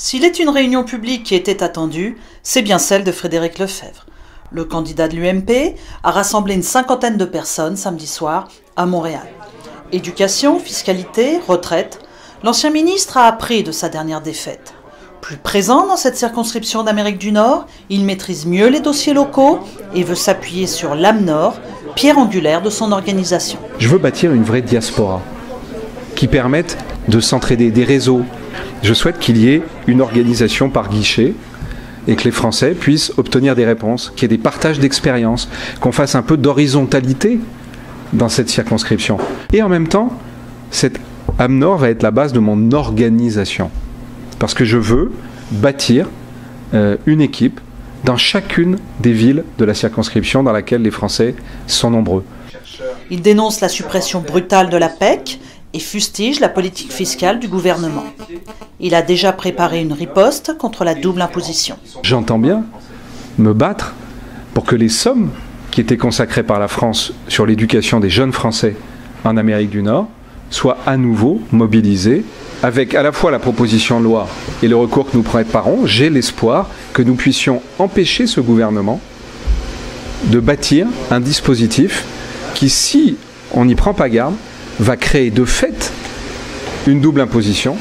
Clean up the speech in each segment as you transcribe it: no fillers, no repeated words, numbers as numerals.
S'il est une réunion publique qui était attendue, c'est bien celle de Frédéric Lefebvre. Le candidat de l'UMP a rassemblé une cinquantaine de personnes samedi soir à Montréal. Éducation, fiscalité, retraite, l'ancien ministre a appris de sa dernière défaite. Plus présent dans cette circonscription d'Amérique du Nord, il maîtrise mieux les dossiers locaux et veut s'appuyer sur l'AMNOR, pierre angulaire de son organisation. Je veux bâtir une vraie diaspora qui permette de s'entraider, des réseaux. Je souhaite qu'il y ait une organisation par guichet et que les Français puissent obtenir des réponses, qu'il y ait des partages d'expériences, qu'on fasse un peu d'horizontalité dans cette circonscription. Et en même temps, cette AMNOR va être la base de mon organisation. Parce que je veux bâtir une équipe dans chacune des villes de la circonscription dans laquelle les Français sont nombreux. Il dénonce la suppression brutale de la PEC et fustige la politique fiscale du gouvernement. Il a déjà préparé une riposte contre la double imposition. J'entends bien me battre pour que les sommes qui étaient consacrées par la France sur l'éducation des jeunes Français en Amérique du Nord soient à nouveau mobilisées avec à la fois la proposition de loi et le recours que nous préparons. J'ai l'espoir que nous puissions empêcher ce gouvernement de bâtir un dispositif qui, si on n'y prend pas garde, va créer de fait une double imposition.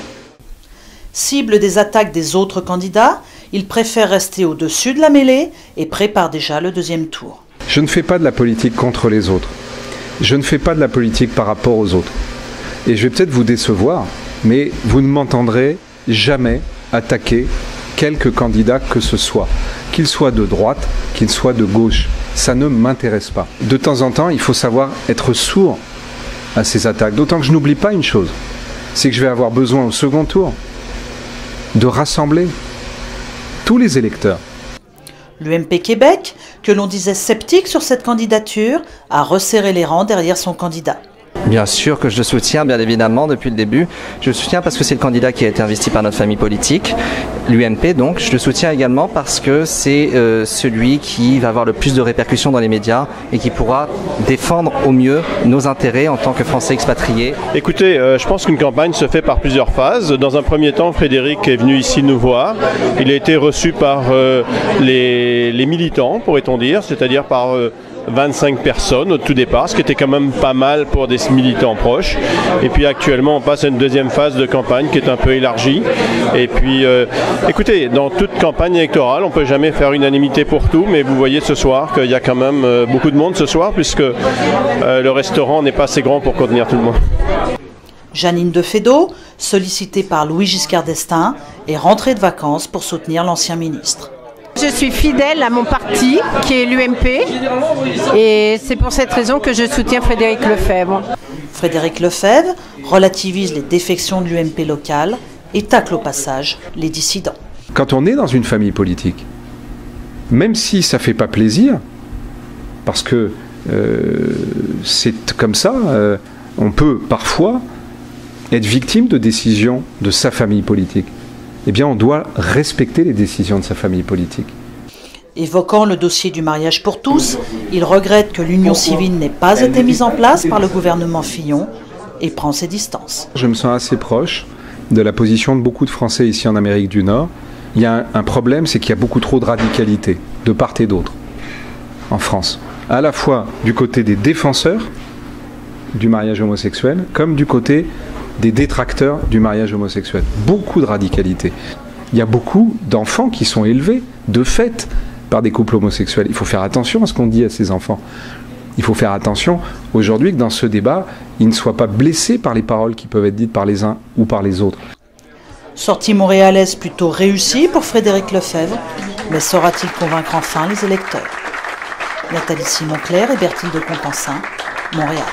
Cible des attaques des autres candidats, il préfère rester au-dessus de la mêlée et prépare déjà le deuxième tour. Je ne fais pas de la politique contre les autres. Je ne fais pas de la politique par rapport aux autres. Et je vais peut-être vous décevoir, mais vous ne m'entendrez jamais attaquer quelque candidat que ce soit. Qu'il soit de droite, qu'il soit de gauche. Ça ne m'intéresse pas. De temps en temps, il faut savoir être sourd à ces attaques. D'autant que je n'oublie pas une chose, c'est que je vais avoir besoin au second tour de rassembler tous les électeurs. L'UMP Québec, que l'on disait sceptique sur cette candidature, a resserré les rangs derrière son candidat. Bien sûr que je le soutiens, bien évidemment, depuis le début. Je le soutiens parce que c'est le candidat qui a été investi par notre famille politique, l'UMP donc. Je le soutiens également parce que c'est celui qui va avoir le plus de répercussions dans les médias et qui pourra défendre au mieux nos intérêts en tant que Français expatriés. Écoutez, je pense qu'une campagne se fait par plusieurs phases. Dans un premier temps, Frédéric est venu ici nous voir. Il a été reçu par les militants, pourrait-on dire, c'est-à-dire par 25 personnes au tout départ, ce qui était quand même pas mal pour des militants proches. Et puis actuellement, on passe à une deuxième phase de campagne qui est un peu élargie. Et puis, écoutez, dans toute campagne électorale, on ne peut jamais faire unanimité pour tout, mais vous voyez ce soir qu'il y a quand même beaucoup de monde ce soir, puisque le restaurant n'est pas assez grand pour contenir tout le monde. Jeannine Defedo, sollicitée par Louis Giscard d'Estaing, est rentrée de vacances pour soutenir l'ancien ministre. Je suis fidèle à mon parti, qui est l'UMP, et c'est pour cette raison que je soutiens Frédéric Lefebvre. Frédéric Lefebvre relativise les défections de l'UMP locale et tacle au passage les dissidents. Quand on est dans une famille politique, même si ça ne fait pas plaisir, parce que c'est comme ça, on peut parfois être victime de décisions de sa famille politique. Eh bien, on doit respecter les décisions de sa famille politique. Évoquant le dossier du mariage pour tous, il regrette que l'union civile n'ait pas été mise en place par le gouvernement Fillon et prend ses distances. Je me sens assez proche de la position de beaucoup de Français ici en Amérique du Nord. Il y a un problème, c'est qu'il y a beaucoup trop de radicalité, de part et d'autre, en France. À la fois du côté des défenseurs du mariage homosexuel, comme du côté des détracteurs du mariage homosexuel. Beaucoup de radicalité. Il y a beaucoup d'enfants qui sont élevés, de fait, par des couples homosexuels. Il faut faire attention à ce qu'on dit à ces enfants. Il faut faire attention aujourd'hui que dans ce débat, ils ne soient pas blessés par les paroles qui peuvent être dites par les uns ou par les autres. Sortie montréalaise plutôt réussie pour Frédéric Lefebvre, mais saura-t-il convaincre enfin les électeurs? Nathalie Simon-Claire et Berthilde Contensin, Montréal.